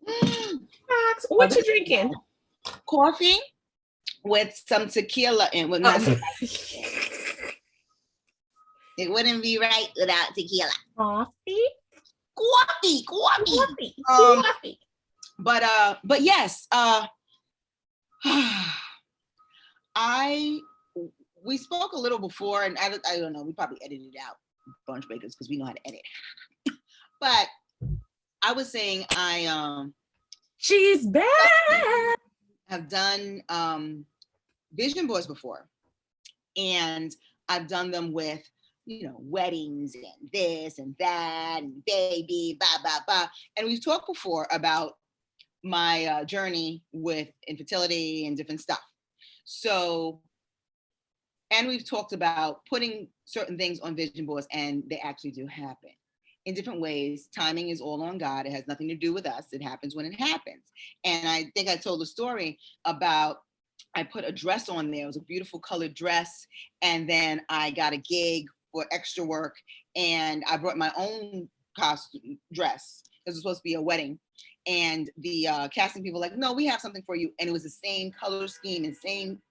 Fox, what you drinking? Coffee with some tequila in. With it wouldn't be right without tequila. Coffee. But yes, we spoke a little before, and I don't know, we probably edited it out, Brunch Bakers, because we know how to edit. But I was saying she's back. I've done vision boards before, and I've done them with, you know, weddings and this and that and baby, blah, blah, blah. And we've talked before about my journey with infertility and different stuff. So, and we've talked about putting certain things on vision boards, and they actually do happen in different ways. Timing is all on God. It has nothing to do with us. It happens when it happens. And I think I told a story about, I put a dress on there. It was a beautiful colored dress. And then I got a gig for extra work, and I brought my own costume dress. It was supposed to be a wedding. And the casting people were like, no, we have something for you. And it was the same color scheme and same,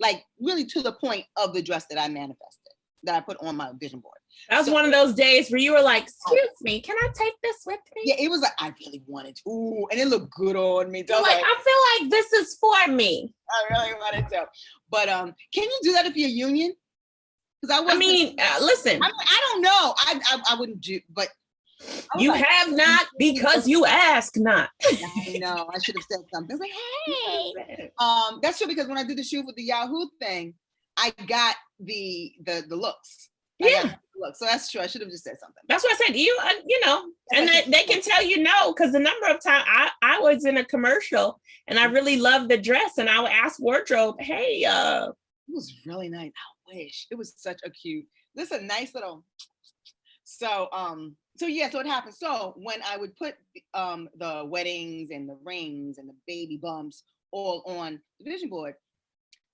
like really to the point of the dress that I manifested, that I put on my vision board. That was one of those days where you were like, excuse me, can I take this with me? Yeah, it was like, I really wanted to. Ooh, and it looked good on me. So like, I feel like this is for me. I really wanted to. But can you do that if you're a union? Because listen. I don't know. I wouldn't do, but. You like, have not because you ask not. I know. I should have said something. I was like, hey. That's true, because when I did the shoot with the Yahoo thing, I got the looks. Yeah. So that's true. I should have just said something. That's what I said. You know, and they can tell you no, because the number of times I was in a commercial and I really loved the dress, and I would ask wardrobe, hey, it was really nice. I wish it was such a cute. This is a nice little. So yeah, so it happened. So when I would put the weddings and the rings and the baby bumps all on the vision board,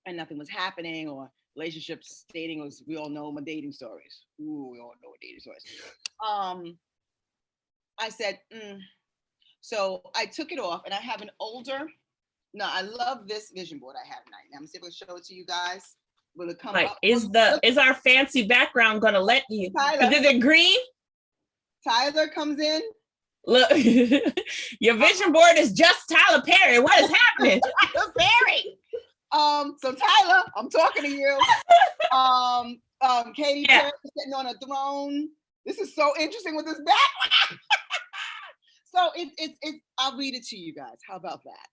and nothing was happening, or relationships, dating was, we all know my dating stories. Ooh, we all know dating stories. I said, so I took it off, and I have an older. No, I love this vision board I have tonight. Now I'm see if I can show it to you guys. Will it come up? Is our fancy background gonna let you? Is it green? Tyler comes in. Look, your vision board is just Tyler Perry. What is happening? Tyler Perry. So Tyler, I'm talking to you. Katy Perry sitting on a throne. This is so interesting with this background. So it's I'll read it to you guys. How about that?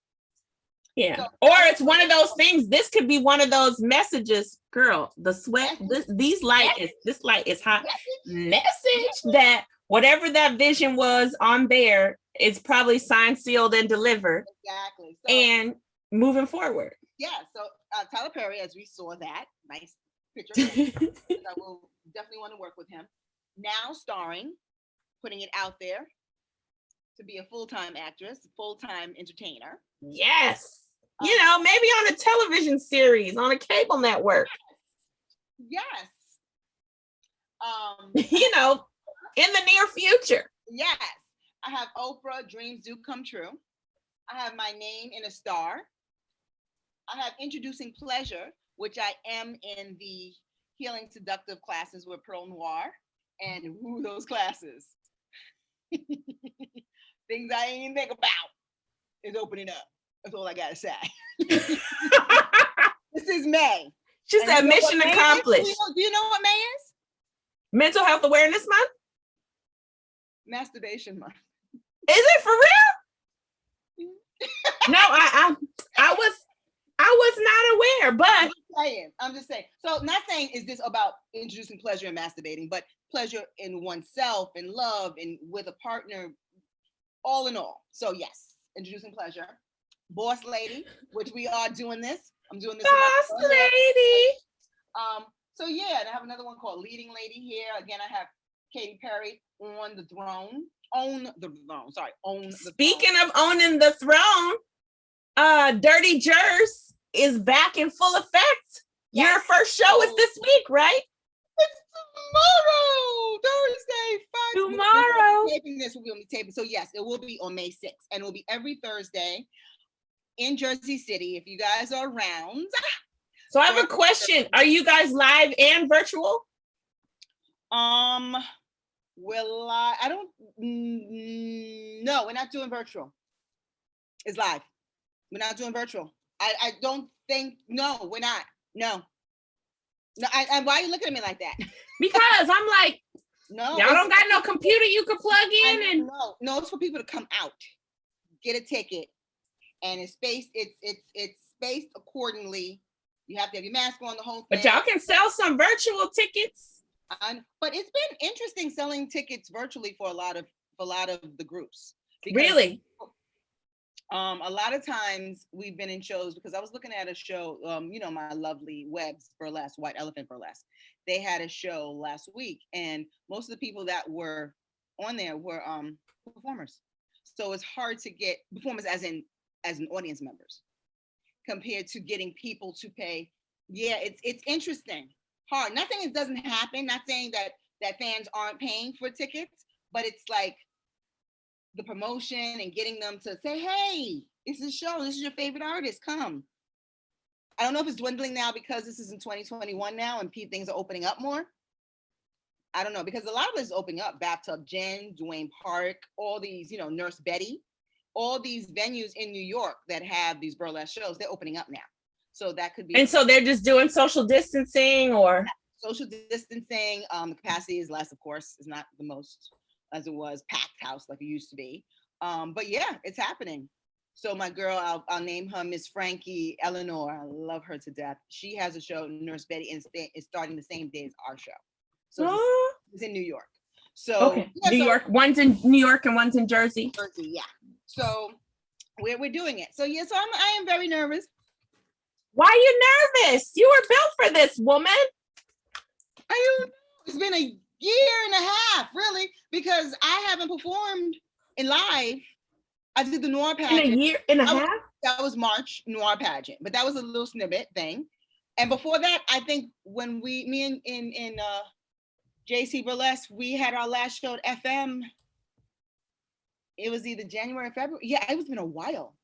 Yeah. So, or it's one of those things. This could be one of those messages, girl. The sweat, this light is hot. Message that whatever that vision was on there is probably signed, sealed, and delivered. Exactly. So, and moving forward. Yeah. So Tyler Perry, as we saw that nice picture, I will definitely want to work with him. Now starring, putting it out there to be a full-time actress, full-time entertainer. Yes. You know, maybe on a television series, on a cable network. Yes. You know, in the near future. Yes. I have Oprah, Dreams Do Come True. I have My Name in a Star. I have Introducing Pleasure, which I am in the Healing Seductive classes with Pearl Noir. And those classes. Things I ain't even think about is opening up. That's all I gotta say. This is May. She said mission accomplished. Do you know what May is? Mental Health Awareness Month? Masturbation month. Is it for real? No, I was not aware, but I'm just saying. So not saying is this about introducing pleasure and masturbating, but pleasure in oneself and love and with a partner, all in all. So yes, introducing pleasure. Boss Lady, which we are doing this. I'm doing this. Boss Lady. So yeah, and I have another one called Leading Lady here. Again, I have Katy Perry on the throne. Own the throne. Sorry, own the Speaking throne. of owning the throne, Dirty Jers is back in full effect. Yes. Your first show is this week, right? It's tomorrow, Thursday, 5. Tomorrow. taping this, we'll be taping. So yes, it will be on May 6th, and it will be every Thursday in Jersey City. If you guys are around. So I have a question. Are you guys live and virtual? We're live. I don't. No, we're not doing virtual. It's live. We're not doing virtual. I don't think. No, we're not. No. No. Why are you looking at me like that? Because I'm like, no, y'all don't got no computer you can plug in, and no, it's for people to come out, get a ticket, and it's spaced. It's spaced accordingly. You have to have your mask on, the whole thing. But y'all can sell some virtual tickets. But it's been interesting selling tickets virtually for a lot of the groups. Really? A lot of times we've been in shows, because I was looking at a show, my lovely Webs Burlesque, White Elephant Burlesque. They had a show last week, and most of the people that were on there were performers. So it's hard to get performers as an audience members compared to getting people to pay. Yeah, it's interesting. Hard. Not saying it doesn't happen, not saying that fans aren't paying for tickets, but it's like the promotion and getting them to say, hey, it's a show, this is your favorite artist, come. I don't know if it's dwindling now because this is in 2021 now and things are opening up more. I don't know, because a lot of it is opening up. Bathtub Jen, Dwayne Park, all these, Nurse Betty, all these venues in New York that have these burlesque shows, they're opening up now. So that could be. And so they're just doing social distancing, or? Social distancing. The capacity is less, of course. It's not the most as it was packed house like it used to be. But yeah, it's happening. So my girl, I'll name her Miss Frankie Eleanor. I love her to death. She has a show, Nurse Betty, and it's starting the same day as our show. So it's in New York. So okay, yeah, New York. One's in New York and one's in Jersey. Jersey, yeah. So we're doing it. So yeah, so I am very nervous. Why are you nervous? You were built for this, woman. I don't know. It's been a year and a half, really, because I haven't performed in live. I did the Noir pageant. In a year and a half? That was March Noir pageant, but that was a little snippet thing. And before that, I think when me and JC Burlesque, we had our last show at FM. It was either January or February. Yeah, it's been a while,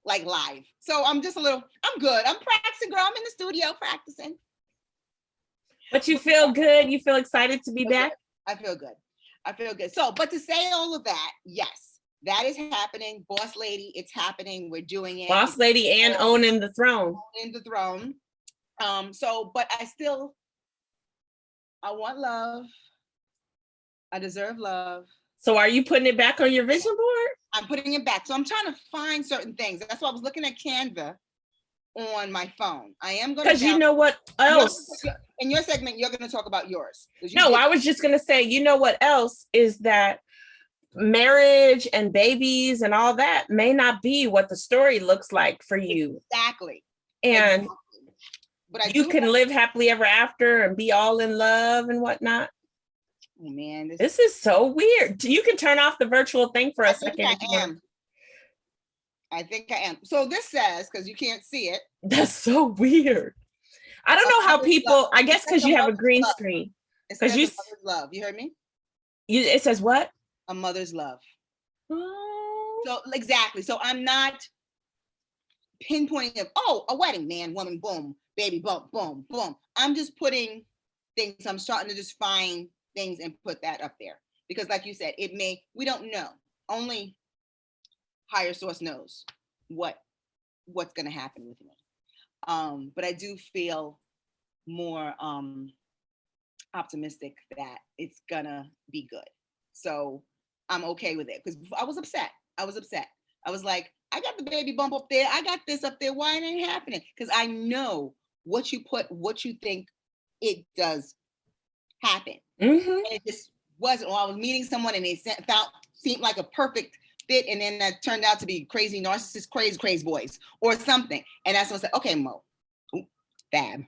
like live. So I'm just I'm good. I'm practicing, girl. I'm in the studio practicing. But you feel good? You feel excited to be back? I feel good. So, but to say all of that, yes, that is happening. Boss Lady, it's happening. We're doing it. Boss Lady and owning the throne. Owning the throne. But I want love. I deserve love. So are you putting it back on your vision board? I'm putting it back. So I'm trying to find certain things. That's why I was looking at Canva on my phone. I am going to. Because you know what else? In your segment, you're going to talk about yours. No, I was just going to say, you know what else is that marriage and babies and all that may not be what the story looks like for you. Exactly. And but you can live happily ever after and be all in love and whatnot. Oh man, this is so weird. You can turn off the virtual thing for a second. I think I am. So this says, because you can't see it. That's so weird. I don't know how people, I guess because you have a green screen. Because you mother's love. You heard me? It says what? A mother's love. Oh. So exactly. So I'm not pinpointing a wedding, man, woman, boom, baby, boom, boom, boom. I'm just putting things, I'm starting to just find things and put that up there. Because like you said, we don't know. Only higher source knows what's going to happen with me. But I do feel more optimistic that it's gonna be good. So I'm okay with it, because I was upset. I was like, I got the baby bump up there. I got this up there. Why it ain't happening? Because I know what you think it does happen. Mm-hmm. And it just wasn't. Or I was meeting someone and they seemed like a perfect fit, and then that turned out to be crazy narcissist, crazy boys or something. And that's when I said, okay, Mo, fab.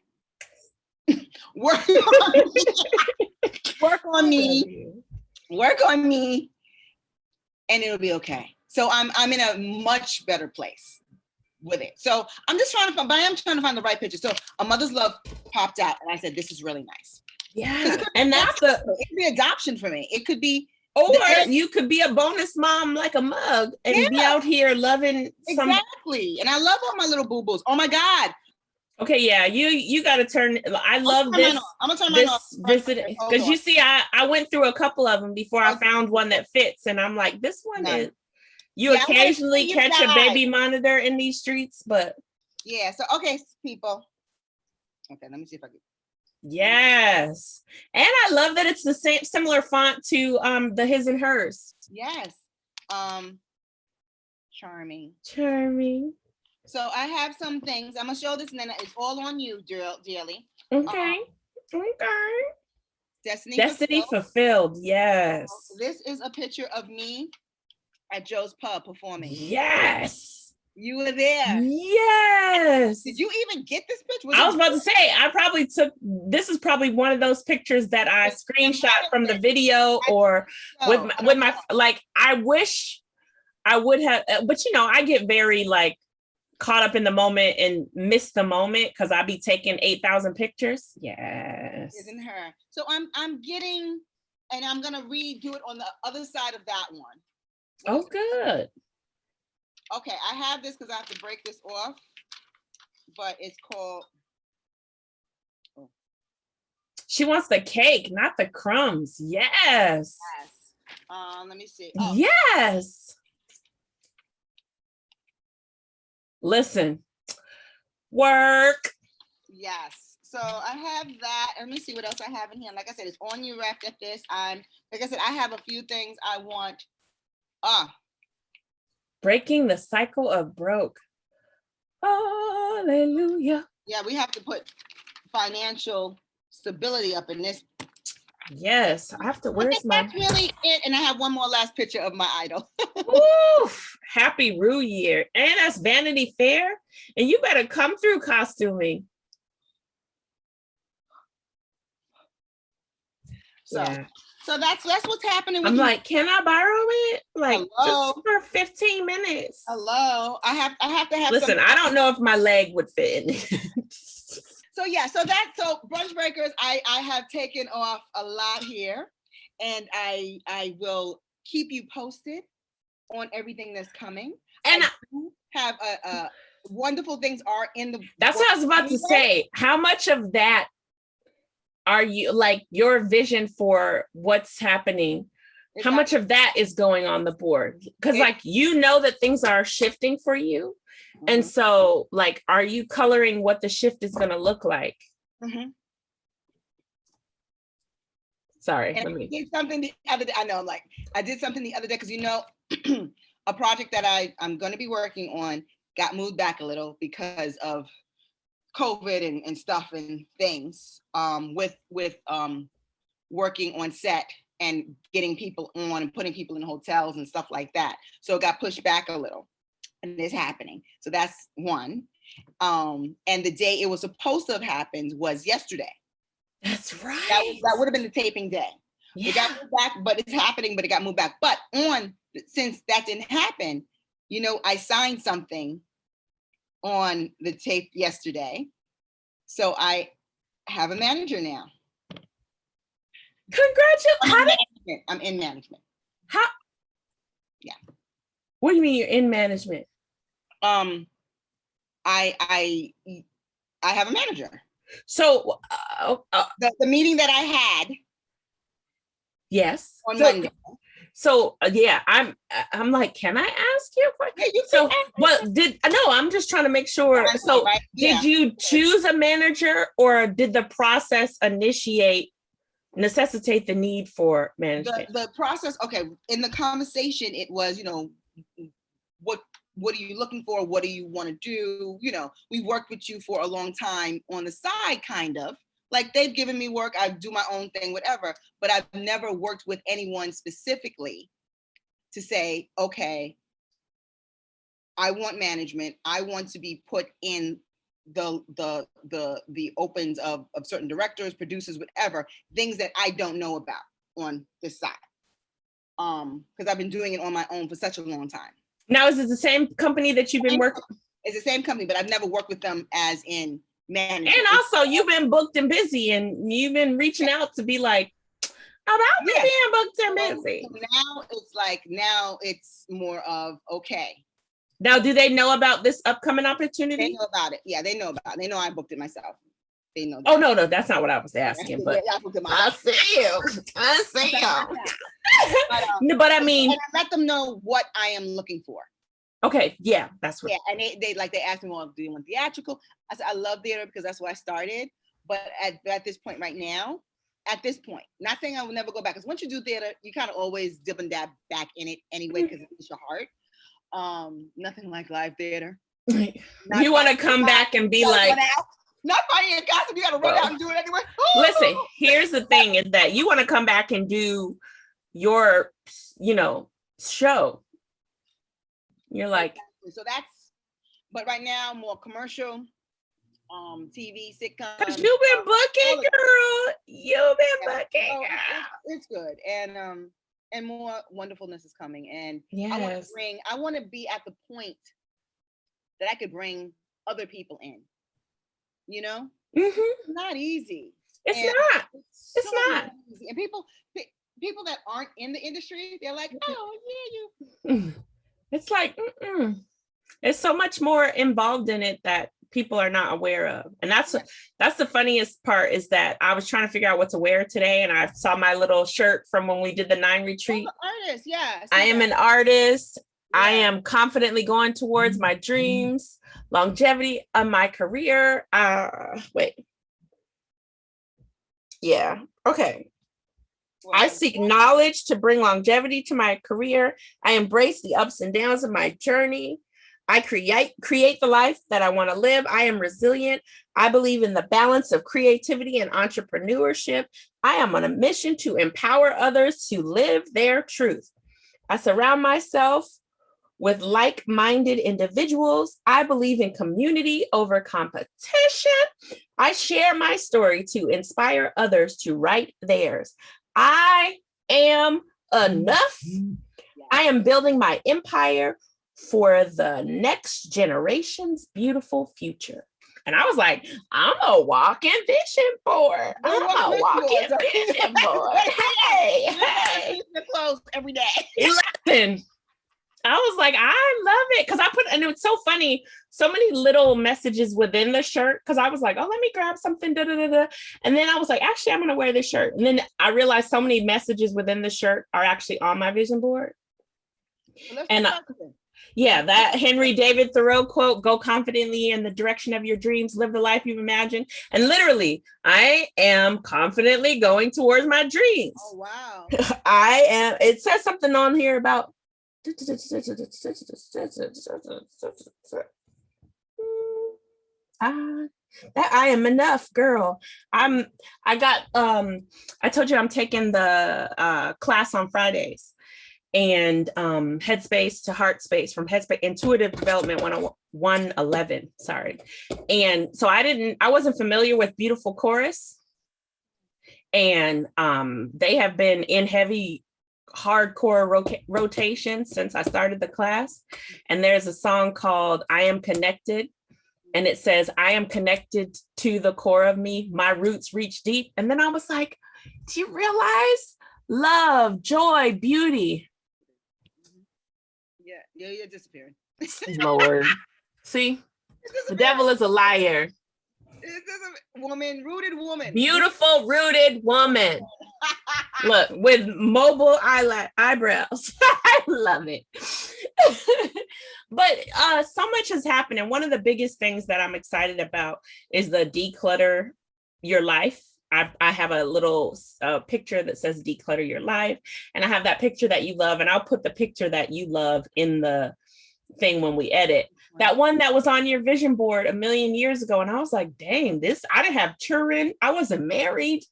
work on me, and it'll be okay. So I'm in a much better place with it. So I'm just trying to find the right picture. So A Mother's Love popped out, and I said, this is really nice. Yeah, and it could be adoption for me. It could be Or you could be a bonus mom like a mug and be out here loving some. Exactly. And I love all my little boo-boos. Oh my God. Okay, yeah, you got to turn. I love this. I'm gonna turn mine off. Visit, because you see, I went through a couple of them before I found one that fits, and I'm like, this one is. You occasionally catch a baby monitor in these streets, but yeah. So okay, people. Okay, let me see if I can. Yes, and I love that it's the same similar font to the his and hers. Yes. Charming. So I have some things. I'm gonna show this, and then it's all on you, dearly. Okay. Destiny fulfilled. Yes. This is a picture of me at Joe's Pub performing. Yes. You were there. Yes. Did you even get this picture? I was about to say, I probably took, this is probably one of those pictures that I screenshot from the video or with my, like, I wish I would have, but you know, I get very like caught up in the moment and miss the moment because I be taking 8,000 pictures. Yes. Isn't her? So I'm getting, and I'm gonna redo it on the other side of that one. Oh, good. Okay, I have this because I have to break this off, but it's called. Oh. She wants the cake, not the crumbs. Yes. Let me see. Oh. Yes. Listen. Work. Yes. So I have that. Let me see what else I have in here. Like I said, it's on you wrapped at this. Like I said, I have a few things I want. Breaking the cycle of broke. Hallelujah. Yeah, we have to put financial stability up in this. Yes, I have to. Where's my? That's really it. And I have one more last picture of my idol. Oof, happy Rue year, and that's Vanity Fair, and you better come through costuming. So. Yeah. So that's what's happening. I'm like, can I borrow it? Like, just for 15 minutes. Hello. I have to have. Listen, I don't know if my leg would fit. So Brunch Breakers, I have taken off a lot here, and I will keep you posted on everything that's coming. And I have wonderful things are in the. That's what I was about to say. How much of that are you, like, your vision for what's happening? How much of that is going on the board? Because like, you know that things are shifting for you. Mm-hmm. And so like, are you coloring what the shift is going to look like? Mm-hmm. Sorry. And I did something the other day. I know, I did something the other day because, you know, a project that I'm going to be working on got moved back a little because of COVID and stuff and things, with working on set and getting people on and putting people in hotels and stuff like that. So it got pushed back a little, and it's happening. So that's one. And the day it was supposed to have happened was yesterday. That's right. That would have been the taping day. Yeah. It got moved back, but it's happening, but it got moved back. But since that didn't happen, you know, I signed something on the tape yesterday. So I have a manager now. Congratulations. I'm in management. How? Yeah. What do you mean you're in management? I have a manager. So the meeting that I had. Yes. On Monday. So yeah, I'm like, can I ask you a question? Yeah, so I'm just trying to make sure. So right? Yeah. Did you choose a manager, or did the process necessitate the need for management? The process, okay, in the conversation, it was, you know, what are you looking for? What do you want to do? You know, we've worked with you for a long time on the side, kind of. Like, they've given me work, I do my own thing, whatever, but I've never worked with anyone specifically to say, okay, I want management. I want to be put in the opens of certain directors, producers, whatever, things that I don't know about on this side. Because I've been doing it on my own for such a long time. Now, is it the same company that you've been working? It's the same company, but I've never worked with them as in management. And also, you've been booked and busy, and you've been reaching out to be like, about me Yeah. being booked and So busy. now it's more of okay. Now, do they know about this upcoming They opportunity? know about it. Yeah, they know about it. They know I booked it myself. They know that. Oh no, that's not what I was asking. But I booked it I myself. see you. I see you. But, No, but I mean, and I let them know what I am looking for. okay, yeah, that's what. Yeah, and they asked me, well, do you want theatrical? I said I love theater because that's where I started. But at this point right now, at this point, not saying I will never go back, because once you do theater, you kind of always dip and dab back in it anyway, because it's your heart. Nothing like live theater. You want to come back and be like, not finding a costume, you got to run out and do it anyway. Listen, here's the thing: is that you want to come back and do your, show. You're like, so that's. But right now, more commercial, TV, sitcom. because you've been booking, girl. You've been booking, so girl. it's good, and more wonderfulness is coming, and Yes. I want to be at the point that I could bring other people in. Mm-hmm. It's not easy. It's not. It's not. Easy. And people that aren't in the industry, they're like, oh yeah, you. It's like, there's so much more involved in it that people are not aware of. And that's the funniest part, is that I was trying to figure out what to wear today, and I saw my little shirt from when we did the 9 retreat. Artist, yeah. I am an artist. Yeah. I am confidently going towards my dreams, longevity of my career. Wait. Yeah. Okay. Well, I seek knowledge to bring longevity to my career. I embrace the ups and downs of my journey. I create the life that I want to live. I am resilient. I believe in the balance of creativity and entrepreneurship. I am on a mission to empower others to live their truth. I surround myself with like-minded individuals. I believe in community over competition. I share my story to inspire others to write theirs. I am enough. I am building my empire for the next generation's beautiful future. And I was like, I'm a walking vision board. I'm a walking vision board. Hey. Clothes every day. Listen, I was like, I love it. Because and it was so funny, so many little messages within the shirt. Because I was like, oh, let me grab something. And then I was like, actually, I'm going to wear this shirt. And then I realized so many messages within the shirt are actually on my vision board. And yeah, that Henry David Thoreau quote, go confidently in the direction of your dreams, live the life you've imagined. And literally, I am confidently going towards my dreams. Oh, wow. I am. It says something on here about that I am enough, girl. I told you I'm taking the class on Fridays. And Headspace to Heart Space, from Headspace Intuitive Development 111. Sorry. And so I wasn't familiar with Beautiful Chorus. And they have been in heavy hardcore rotation since I started the class. And there's a song called I Am Connected. And it says, I am connected to the core of me. My roots reach deep. And then I was like, do you realize love, joy, beauty? Yeah, you're disappearing. Lord. See, the devil is a liar. Rooted woman. Beautiful, rooted woman. Look, with mobile eyebrows. I love it. But so much has happened. And one of the biggest things that I'm excited about is the Declutter Your Life. I have a little picture that says declutter your life. And I have that picture that you love. And I'll put the picture that you love in the thing when we edit. That one that was on your vision board a million years ago. And I was like, dang, I didn't have children. I wasn't married.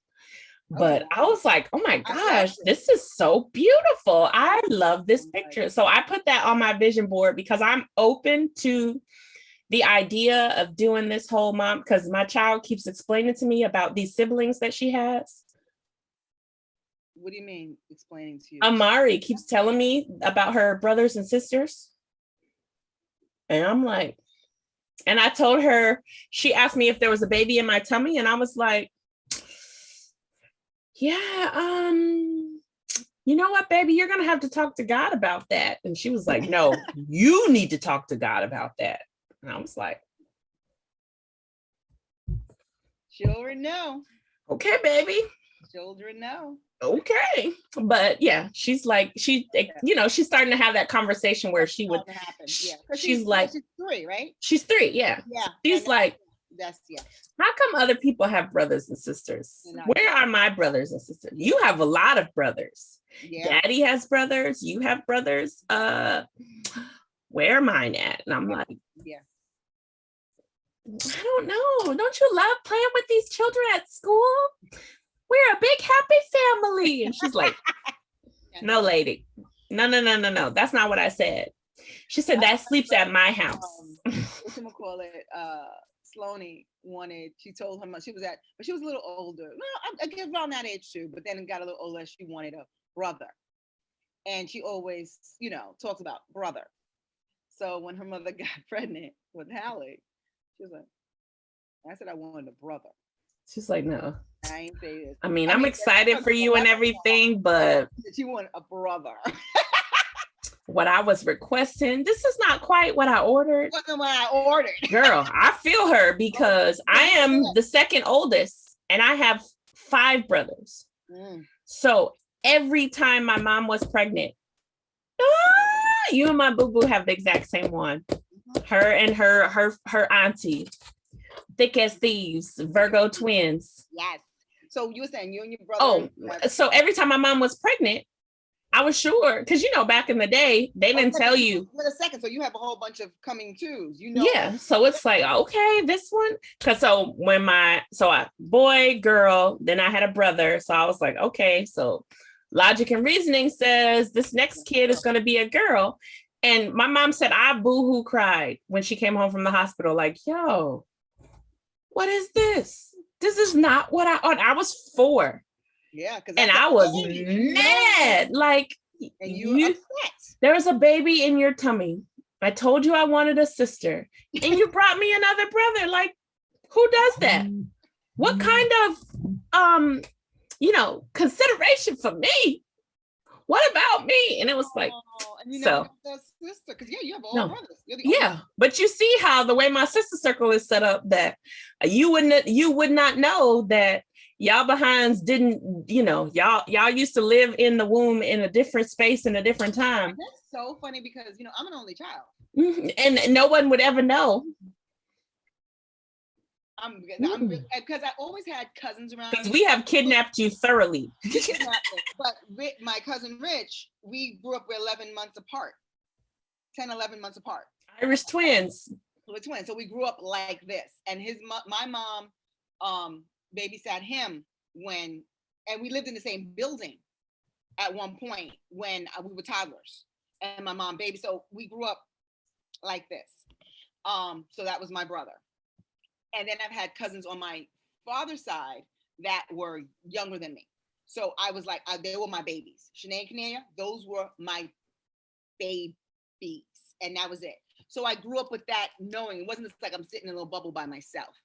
But I was like, oh my gosh, this is so beautiful. I love this picture. So I put that on my vision board because I'm open to the idea of doing this whole mom, because my child keeps explaining to me about these siblings that she has. What do you mean explaining to you? Amari keeps telling me about her brothers and sisters. And I'm like, and I told her, she asked me if there was a baby in my tummy. And I was like, yeah, you know what, baby, you're going to have to talk to God about that. And she was like, no, you need to talk to God about that. And I was like, children know. Okay, baby. Children know. Okay. But yeah, she's like, she's starting to have that conversation where she would, she's like, she's 3, right? She's 3. Yeah. Yeah. She's like, how come other people have brothers and sisters? Where are my brothers and sisters? You have a lot of brothers. Yeah. Daddy has brothers. You have brothers. Where are mine at? And I'm like, yeah. I don't know. Don't you love playing with these children at school? We're a big happy family. And she's like, no, lady. No. That's not what I said. She said that sleeps at my house. Sloanie she told her mom, she was a little older. Well, I guess around that age too, but then it got a little older. She wanted a brother. And she always, talks about brother. So when her mother got pregnant with Hallie, she was like, I said I wanted a brother. She's like, no. I ain't say this. I mean, I'm excited for you and everything, but she wanted a brother. What I was requesting, this is not quite what I ordered. It wasn't what I ordered. Girl, I feel her because I am the second oldest and I have 5 brothers. So every time my mom was pregnant, you and my boo-boo have the exact same one. Her and her auntie, thick as thieves, Virgo twins. Yes. So you were saying you and your brother. Oh, so every time my mom was pregnant, I was sure, because back in the day, they didn't tell you. Wait a second, so you have a whole bunch of coming twos, Yeah, so it's like, okay, this one, because so when boy, girl, then I had a brother, so I was like, okay, so logic and reasoning says this next kid is going to be a girl, and my mom said I boo-hoo cried when she came home from the hospital, like, yo, what is this? This is not what I was 4. Yeah, and I was mad. Like, and you upset. There was a baby in your tummy. I told you I wanted a sister, and you brought me another brother. Like, who does that? What kind of consideration for me? What about me? And it was like, sister, because you have all brothers. But you see how the way my sister circle is set up that you would not know that. Y'all behinds didn't, y'all used to live in the womb in a different space in a different time. That's so funny because, I'm an only child. And no one would ever know. Because I always had cousins around. Because we have kidnapped you thoroughly. But my cousin Rich, we grew up, we're 11 months apart. 10, 11 months apart. Irish twins. We're twins. So we grew up like this. And my mom, babysat him and we lived in the same building at one point when we were toddlers, and my mom so we grew up like this. So that was my brother. And then I've had cousins on my father's side that were younger than me. So I was like, they were my babies. Shanae and Kanaya, those were my babies. And that was it. So I grew up with that knowing it wasn't just like I'm sitting in a little bubble by myself,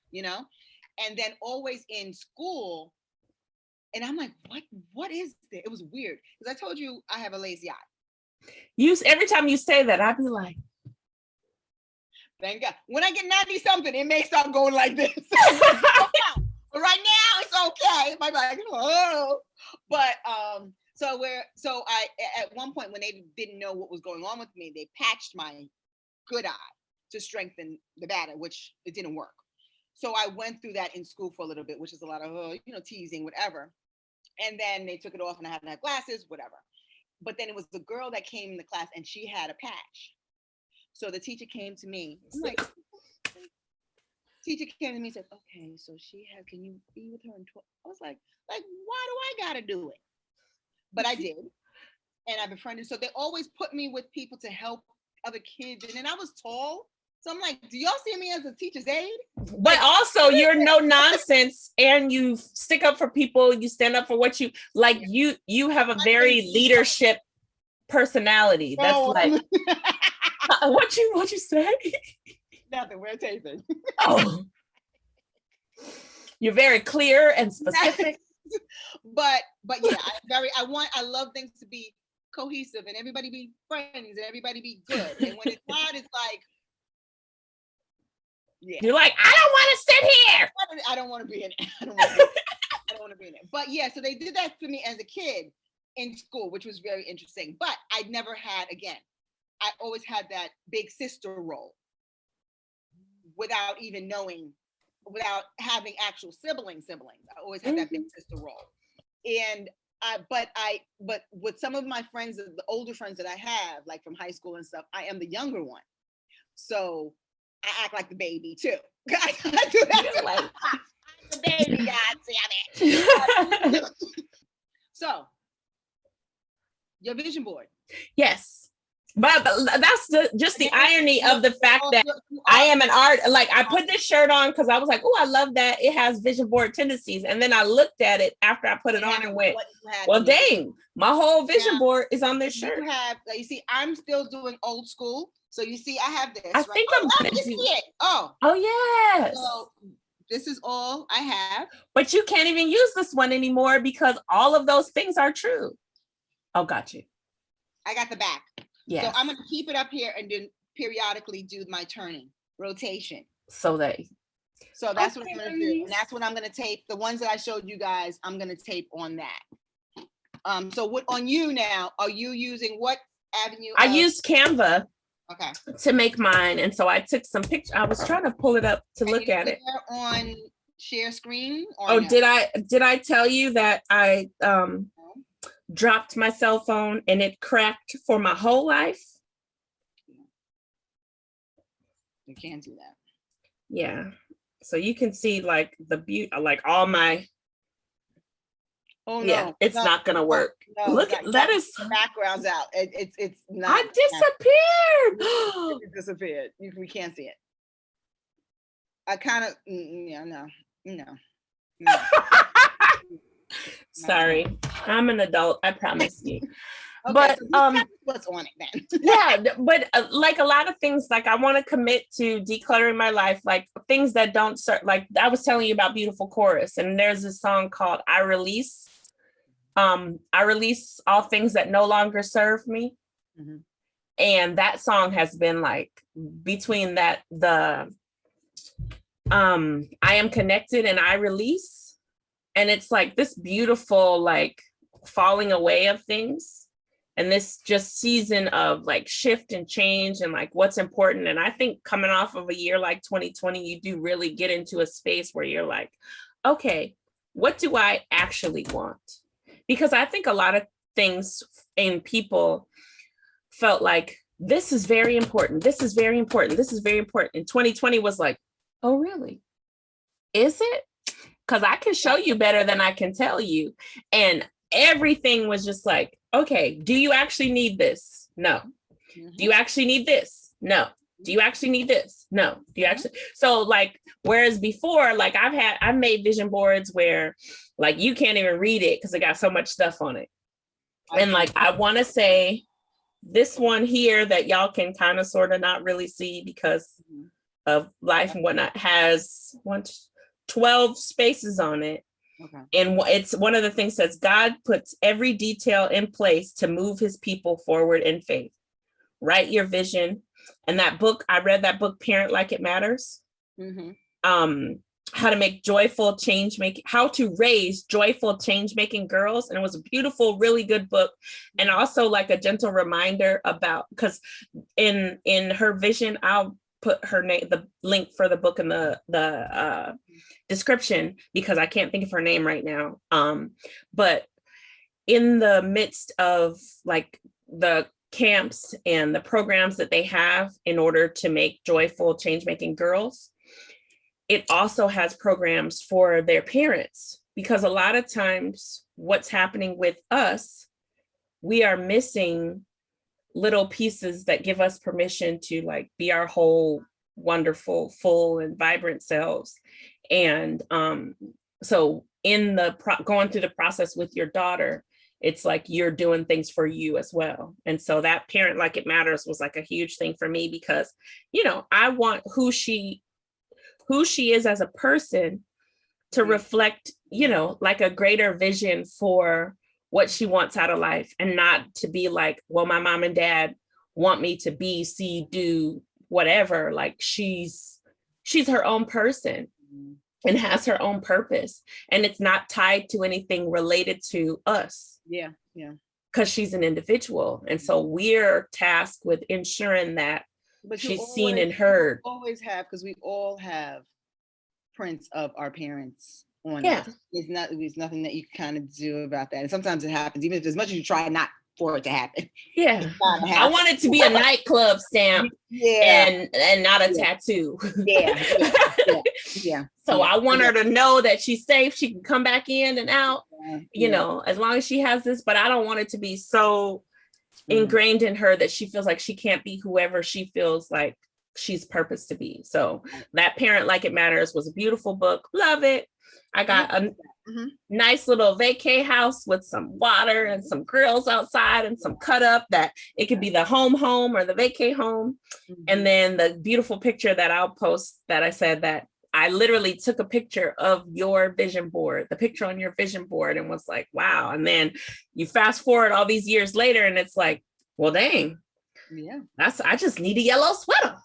And then always in school, and I'm like, what is this? It was weird. Because I told you I have a lazy eye. Every time you say that, I'd be like, thank God. When I get 90 something, it may start going like this. But right now it's okay. It might be like, oh. But so I at one point when they didn't know what was going on with me, they patched my good eye to strengthen the bad eye, which it didn't work. So I went through that in school for a little bit, which is a lot of, teasing, whatever. And then they took it off and I had to have glasses, whatever. But then it was the girl that came in the class and she had a patch. So the teacher came to me. I'm like, teacher came to me and said, okay, so can you be with her in 12? I was like, why do I gotta do it? But I did. And I befriended. So they always put me with people to help other kids. And then I was tall. So I'm like, do y'all see me as a teacher's aide? But also you're no nonsense and you stick up for people. You stand up for what you like. You have a very leadership personality. That's like, what you say? Nothing, we're taping. Oh. You're very clear and specific. but yeah, I love things to be cohesive and everybody be friends and everybody be good. And when it's not, it's like, yeah, you're like, I don't want to sit here. I don't want to be in it. I don't want to be in it. But yeah, so they did that for me as a kid in school, which was very interesting. But I never had, again, I always had that big sister role without even knowing, without having actual siblings. I always had that big sister role. And but with some of my friends, the older friends that I have, like from high school and stuff, I am the younger one. So I act like the baby too. I do that. Like, I'm the baby, God damn it. So, your vision board. Yes. But that's just the irony of the fact that I am an art. Like, I put this shirt on because I was like, oh, I love that it has vision board tendencies. And then I looked at it after I put it on and went, well, dang, my whole vision board is on this shirt. You see, I'm still doing old school. So you see, I have this. I think I'm gonna do it. Oh, yes. So this is all I have. But you can't even use this one anymore because all of those things are true. Oh, got you. I got the back. Yeah. So I'm going to keep it up here and then periodically do my turning, rotation. So that's what I'm going to do. And that's what I'm going to tape. The ones that I showed you guys, I'm going to tape on that. So what on you now, are you using what avenue? I used Canva. Okay. To make mine. And so I took some pictures. I was trying to pull it up to look at it. On share screen? Or no? Did I tell you that I dropped my cell phone and it cracked for my whole life? You can't do that. Yeah. So you can see like the beauty, like all my. Oh no! Yeah, it's not gonna work. No, look, that is the background's out. It's not. I disappeared. It disappeared. We can't see it. I kind of no. Sorry, I'm an adult. I promise you. Okay, but so what's on it then? Yeah, but like a lot of things, like I want to commit to decluttering my life, like things that don't start. Like I was telling you about Beautiful Chorus, and there's a song called "I Release." I release all things that no longer serve me. Mm-hmm. And that song has been like between that, I am connected and I release. And it's like this beautiful, like falling away of things. And this just season of like shift and change and like what's important. And I think coming off of a year like 2020, you do really get into a space where you're like, okay, what do I actually want? Because I think a lot of things in people felt like, this is very important. This is very important. This is very important. And 2020 was like, oh, really? Is it? Because I can show you better than I can tell you. And everything was just like, okay, do you actually need this? No. Mm-hmm. Do you actually need this? No. Do you actually need this? No. Do you actually? So like, whereas before, like I've made vision boards where like you can't even read it because it got so much stuff on it. And like, I want to say this one here that y'all can kind of sort of not really see because of life and whatnot has 12 spaces on it. Okay. And it's one of the things says God puts every detail in place to move his people forward in faith. Write your vision. And that book, I read that book, Parent Like It Matters. Mm-hmm. How to make joyful change making, how to raise joyful change making girls. And it was a beautiful, really good book. And also like a gentle reminder about, because in her vision, I'll put her name, the link for the book in the description because I can't think of her name right now. But in the midst of like the camps and the programs that they have in order to make joyful change making girls, it also has programs for their parents, because a lot of times what's happening with us, we are missing little pieces that give us permission to like be our whole wonderful, full and vibrant selves. And so in the going through the process with your daughter, it's like you're doing things for you as well. And so that Parent Like It Matters was like a huge thing for me because, you know, I want who she is as a person to reflect you know, like a greater vision for what she wants out of life, and not to be like, well, my mom and dad want me to be, see, do whatever. Like she's her own person and has her own purpose, and it's not tied to anything related to us. Yeah, yeah. Because she's an individual, and so we're tasked with ensuring that she's seen and heard. Always have, because we all have prints of our parents on Yeah. us. There's nothing that you can kind of do about that. And sometimes it happens, even if as much as you try not for it to happen. Yeah. I want it to be a nightclub stamp. Yeah. And not a tattoo. Yeah. So I want her to know that she's safe. She can come back in and out, you know, as long as she has this, but I don't want it to be so ingrained in her that she feels like she can't be whoever she feels like she's purposed to be. So that Parent Like It Matters was a beautiful book. Love it. I got a nice little vacay house with some water and some grills outside and some cut up that it could be the home or the vacay home. And then the beautiful picture that I'll post that I said that I literally took a picture of your vision board, the picture on your vision board, and was like, wow. And then you fast forward all these years later and it's like, well, dang. Yeah. I just need a yellow sweater.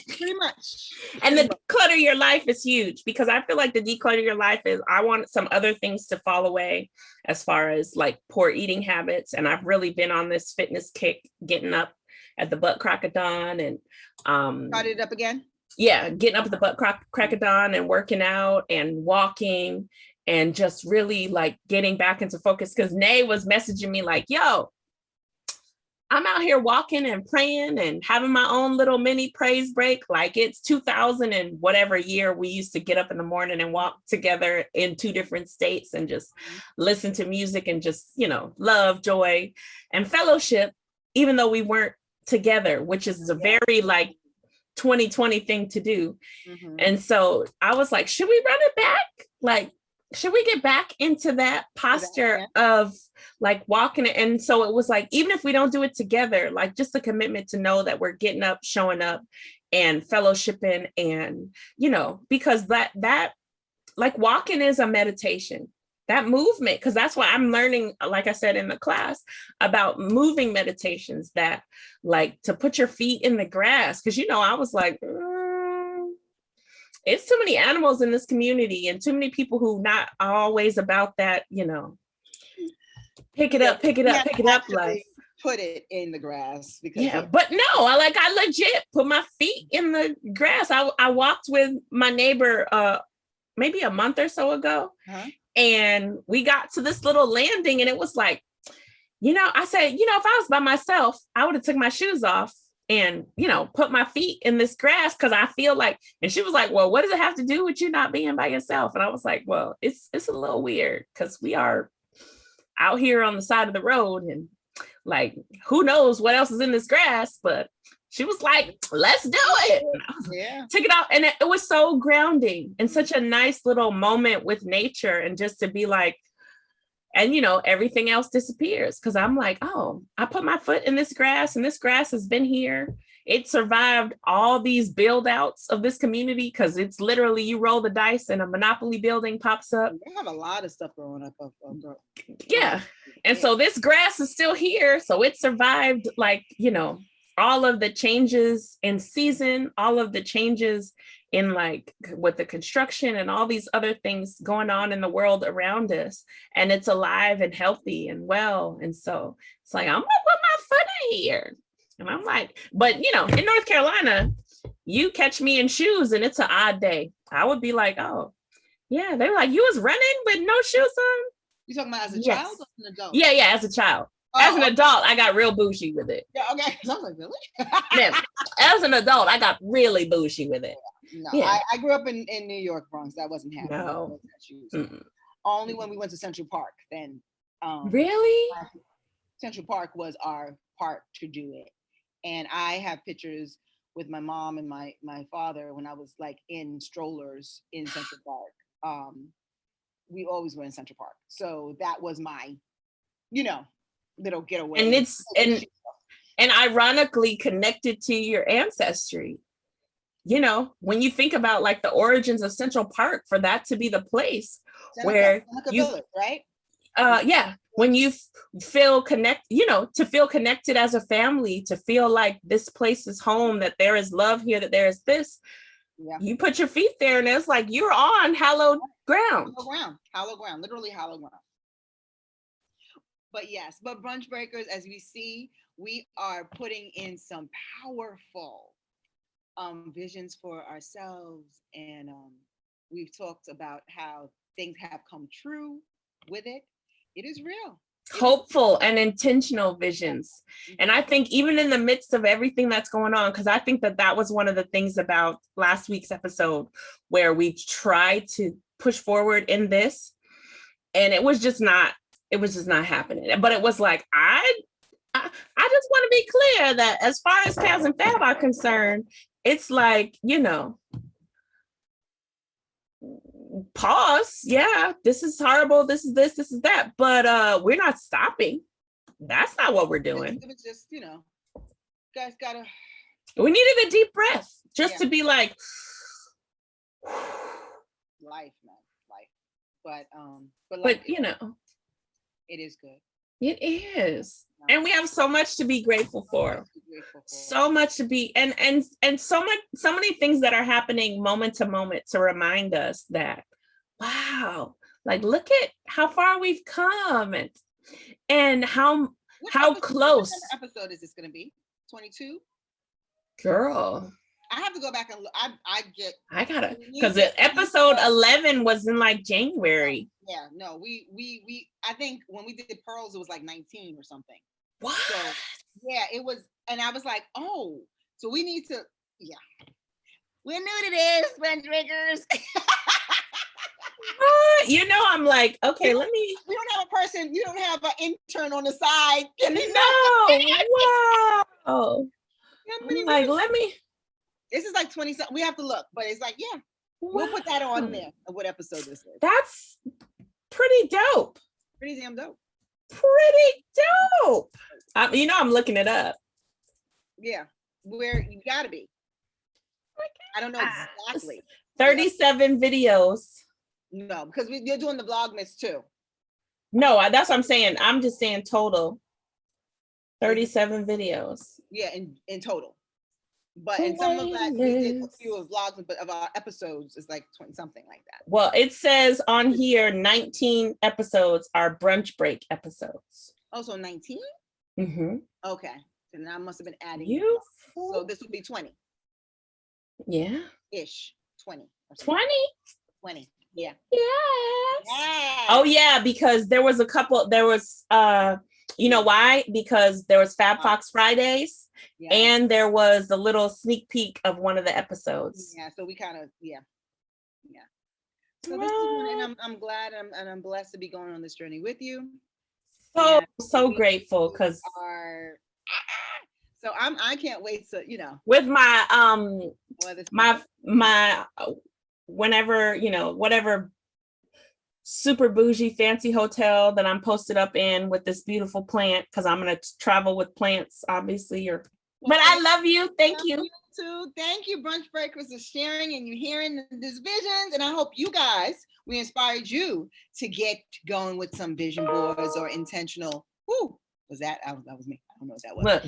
Pretty much. And the declutter your life is huge, because I feel like the declutter your life is, I want some other things to fall away as far as like poor eating habits. And I've really been on this fitness kick, getting up at the butt crack of dawn and started it up again. Yeah, getting up at the butt crack of dawn and working out and walking and just really like getting back into focus. Because Nay was messaging me like, yo, I'm out here walking and praying and having my own little mini praise break. Like it's 2000 and whatever year we used to get up in the morning and walk together in 2 different states and just listen to music and just, you know, love, joy, and fellowship, even though we weren't together, which is a very like 2020 thing to do. And so I was like, should we run it back? Like, should we get back into that posture of like walking? And so it was like, even if we don't do it together, like just the commitment to know that we're getting up, showing up and fellowshipping, and, you know, because that like walking is a meditation, that movement, because that's why I'm learning, like I said in the class, about moving meditations, that like to put your feet in the grass. Because, you know, I was like, it's too many animals in this community and too many people who not always about that, you know, pick it up life. Put it in the grass. Because but no, I legit put my feet in the grass. I walked with my neighbor maybe a month or so ago. And we got to this little landing and it was like, you know, I said, you know, if I was by myself, I would have took my shoes off and, you know, put my feet in this grass, because I feel like, and she was like, well, what does it have to do with you not being by yourself? And I was like, well, it's a little weird, because we are out here on the side of the road and like, who knows what else is in this grass? But she was like, let's do it. Took it out. And it was so grounding and such a nice little moment with nature. And just to be like, and, you know, everything else disappears, because I'm like, oh, I put my foot in this grass and this grass has been here. It survived all these build outs of this community, because it's literally, you roll the dice and a Monopoly building pops up. They have a lot of stuff growing up. Yeah. And so this grass is still here. So it survived, like, you know, all of the changes in season, all of the changes in like with the construction and all these other things going on in the world around us. And it's alive and healthy and well. And so it's like, I'm gonna put my foot in here. And I'm like, but you know, in North Carolina, you catch me in shoes and it's an odd day. I would be like, oh, yeah. They were like, you was running with no shoes on? You talking about as a child or an adult? Yeah, as a child. As an adult, I got real bougie with it. Yeah, okay. I was like, really? Yeah. As an adult, I got really bougie with it. No, yeah. I grew up in New York, Bronx. That wasn't happening. No. Only when we went to Central Park, then. Really? Central Park was our park to do it. And I have pictures with my mom and my father when I was like in strollers in Central Park. We always were in Central Park. So that was my, you know, little getaway. And it's and ironically connected to your ancestry. you know, when you think about like the origins of Central Park, for that to be the place where Seneca you, Village, right? yeah, when you feel you know, to feel connected as a family, to feel like this place is home, that there is love here, that there is this, Yeah. you put your feet there and it's like you're on hallowed ground. Hollow ground, literally hollow ground. But yes, but Brunch Breakers, as we see, we are putting in some powerful visions for ourselves, and we've talked about how things have come true with it. It is real. Hopeful and intentional visions. And I think even in the midst of everything that's going on, because I think that that was one of the things about last week's episode, where we tried to push forward in this, and it was just not happening. But it was like, I just want to be clear that as far as Kaz and Fab are concerned, it's like, you know, pause. Yeah, this is horrible. This is this is that. But we're not stopping. That's not what we're doing. It was just, you know, guys gotta. We needed a deep breath just to be like, life, man, life. But you know, it is good. It is. And we have so much to be grateful for. So much to be, and so many things that are happening moment to moment to remind us that, wow, like look at how far we've come, and how close. What episode is this going to be? 22? Girl, I have to go back and look. I gotta, because episode 11 was in like January. Yeah, no, we I think when we did Pearls, it was like 19 or something. What? So yeah, it was, and I was like, oh, so we need to, yeah. We're new to this, Brunch Breakers. You know, I'm like, okay, let me. We don't have a person, you don't have an intern on the side. No, wow. I'm like, let me. This is like 20, we have to look, but it's like, yeah, we'll put that on there of what episode this is. That's pretty dope. Pretty damn dope. Pretty dope. You know, I'm looking it up. Yeah, where you gotta be. I don't know exactly. 37 videos. No, because you're doing the Vlogmas too. No, that's what I'm saying. I'm just saying total. 37 videos. Yeah, in total. But in some of that, we did a few of vlogs, but of our episodes, it's like 20 something like that. Well, it says on here 19 episodes are brunch break episodes. Oh, so 19? Mm-hmm. Okay. So now I must have been adding. You. So this would be 20. Yeah. Ish. 20. 20? 20. Yeah. Yes. Oh yeah, because there was you know why? Because there was Fab Fox Fridays, and there was a little sneak peek of one of the episodes. Yeah, so we kind of, yeah. So this is one, and I'm glad and I'm blessed to be going on this journey with you. So grateful, because so I can't wait to, you know, with my my whenever, you know, whatever super bougie fancy hotel that I'm posted up in with this beautiful plant, because I'm going to travel with plants, obviously. But I love you. Thank you. Too. Thank you, Brunch Breakers, for sharing and you hearing these visions. And I hope you guys, we inspired you to get going with some vision boards or intentional. Whoo, that was me. I don't know what that was. Look,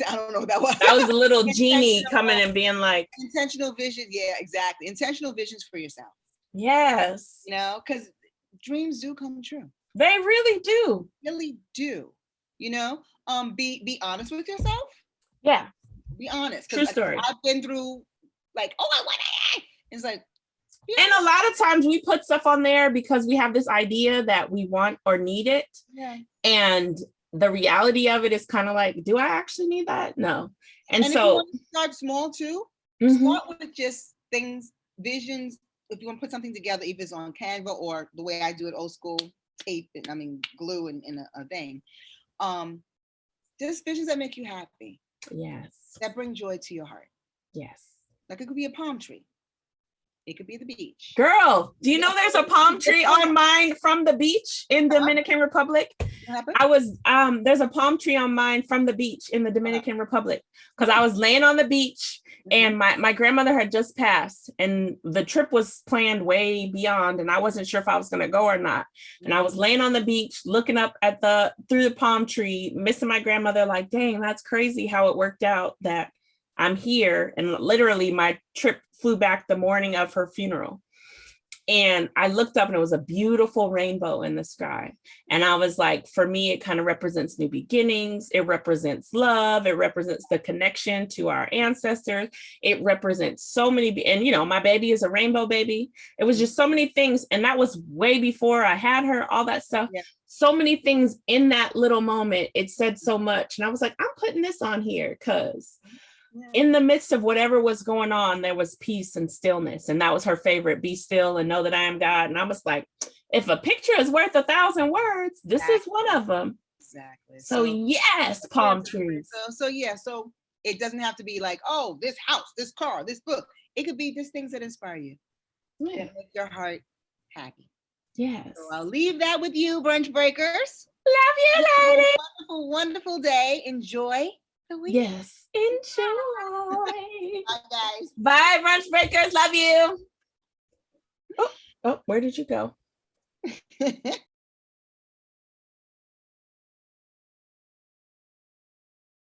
I don't know what that was. That was a little genie coming and being like, intentional vision. Yeah, exactly. Intentional visions for yourself. Yes. You know, because dreams do come true. They really do. Really do. You know, be honest with yourself. Yeah. Be honest. True story. I've been through like, oh, I want it. It's like, and a lot of times we put stuff on there because we have this idea that we want or need it. Yeah. And the reality of it is kind of like, do I actually need that? No. And so if you want to start small too, start with just things, visions. If you want to put something together, if it's on Canva or the way I do it, old school tape, glue and a thing. Just visions that make you happy. Yes. That bring joy to your heart. Yes. Like it could be a palm tree. It could be the beach. Girl, do you know there's a palm tree on mine from the beach in Dominican Republic? What happened? I was there's a palm tree on mine from the beach in the Dominican Republic, because I was laying on the beach and my grandmother had just passed and the trip was planned way beyond and I wasn't sure if I was going to go or not. And I was laying on the beach looking up at through the palm tree, missing my grandmother, like, dang, that's crazy how it worked out that I'm here. And literally my trip flew back the morning of her funeral. And I looked up and it was a beautiful rainbow in the sky. And I was like, for me, it kind of represents new beginnings. It represents love. It represents the connection to our ancestors. It represents so many, and you know, my baby is a rainbow baby. It was just so many things. And that was way before I had her, all that stuff. Yeah. So many things in that little moment. It said so much. And I was like, I'm putting this on here because in the midst of whatever was going on, there was peace and stillness. And that was her favorite, be still and know that I am God. And I was like, if a picture is worth 1,000 words, this is one of them. Exactly. So yes, palm trees. So it doesn't have to be like, oh, this house, this car, this book. It could be just things that inspire you. Yeah. And make your heart happy. Yes. So I'll leave that with you, brunch breakers. Love you, lady. Wonderful, wonderful day. Enjoy the week. Yes. Enjoy. Bye, guys. Bye, brunch breakers. Love you. Oh, where did you go?